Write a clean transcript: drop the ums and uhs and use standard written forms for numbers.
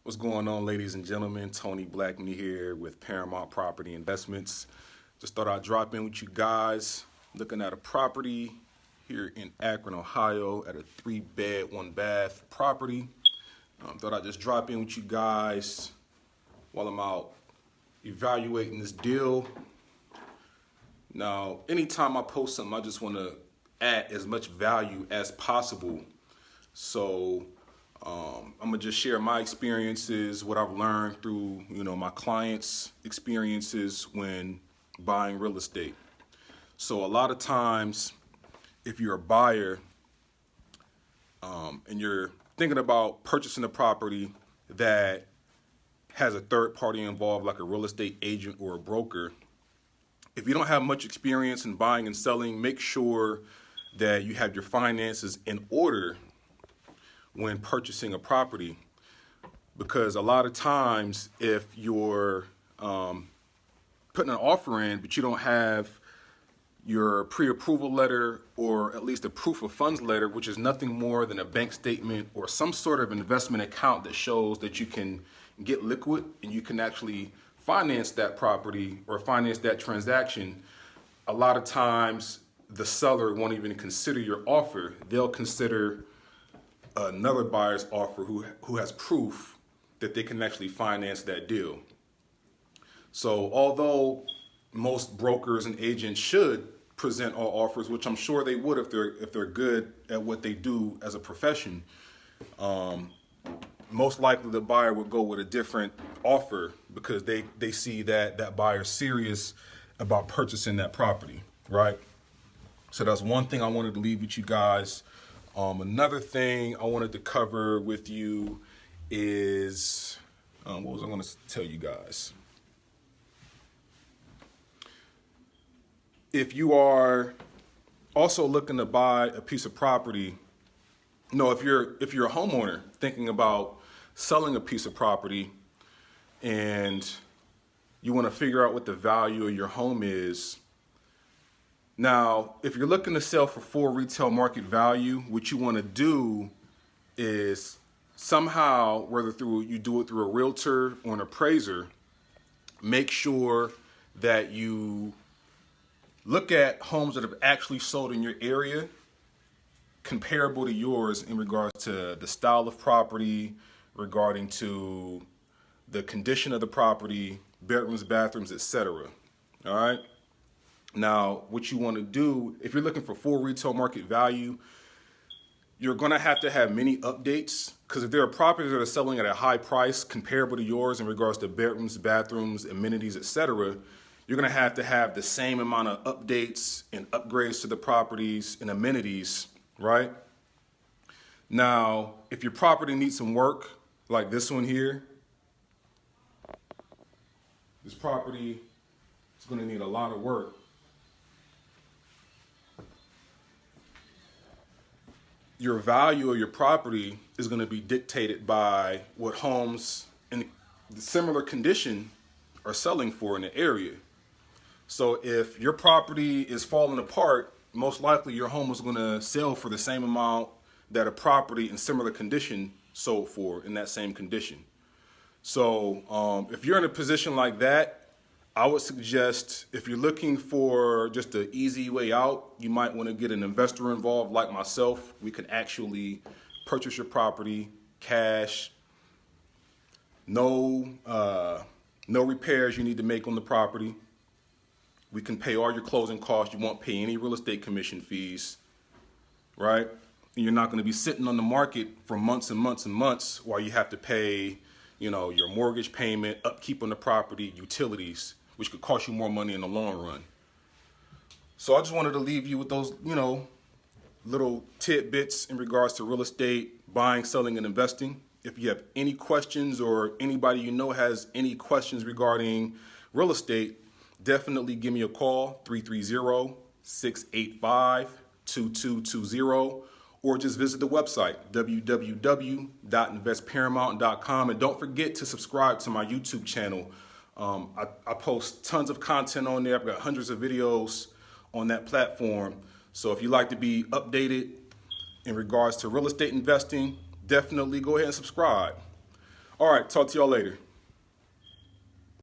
What's going on, ladies and gentlemen? Tony Blackmon here with Paramount Property Investments. Just thought I'd drop in with you guys. Looking at a property here in Akron, Ohio, at a 3-bed, 1-bath property. Thought I'd just drop in with you guys while I'm out evaluating this deal. Now, anytime I post something, I just want to add as much value as possible. So I'm gonna just share my experiences, what I've learned through, my clients' experiences when buying real estate. So a lot of times, if you're a buyer and you're thinking about purchasing a property that has a third party involved, like a real estate agent or a broker, if you don't have much experience in buying and selling, make sure that you have your finances in order when purchasing a property, because a lot of times if you're putting an offer in but you don't have your pre-approval letter, or at least a proof of funds letter, which is nothing more than a bank statement or some sort of investment account that shows that you can get liquid and you can actually finance that property or finance that transaction, a lot of times the seller won't even consider your offer. They'll consider another buyer's offer who has proof that they can actually finance that deal. So although most brokers and agents should present all offers, which I'm sure they would if they're good at what they do as a profession, most likely the buyer would go with a different offer because they see that buyer's serious about purchasing that property, right? So that's one thing I wanted to leave with you guys. Another thing I wanted to cover with you is, what was I going to tell you guys? If you are also looking to buy a piece of property, if you're a homeowner thinking about selling a piece of property and you want to figure out what the value of your home is. Now, if you're looking to sell for full retail market value, what you want to do is somehow, whether you do it through a realtor or an appraiser, make sure that you look at homes that have actually sold in your area comparable to yours in regards to the style of property, regarding to the condition of the property, bedrooms, bathrooms, etc. All right. Now, what you want to do, if you're looking for full retail market value, you're going to have many updates, because if there are properties that are selling at a high price comparable to yours in regards to bedrooms, bathrooms, amenities, etc., you're going to have the same amount of updates and upgrades to the properties and amenities, right? Now, if your property needs some work, like this one here, this property is going to need a lot of work. Your value of your property is going to be dictated by what homes in similar condition are selling for in the area. So if your property is falling apart, most likely your home is going to sell for the same amount that a property in similar condition sold for in that same condition. So if you're in a position like that, I would suggest, if you're looking for just an easy way out, you might want to get an investor involved like myself. We can actually purchase your property, cash, no repairs you need to make on the property. We can pay all your closing costs. You won't pay any real estate commission fees, right? And you're not going to be sitting on the market for months and months and months while you have to pay, your mortgage payment, upkeep on the property, utilities, which could cost you more money in the long run. So I just wanted to leave you with those, little tidbits in regards to real estate, buying, selling, and investing. If you have any questions, or anybody has any questions regarding real estate, definitely give me a call, 330-685-2220, or just visit the website, www.investparamount.com. And don't forget to subscribe to my YouTube channel. I post tons of content on there. I've got hundreds of videos on that platform. So if you like to be updated in regards to real estate investing, definitely go ahead and subscribe. All right, talk to y'all later.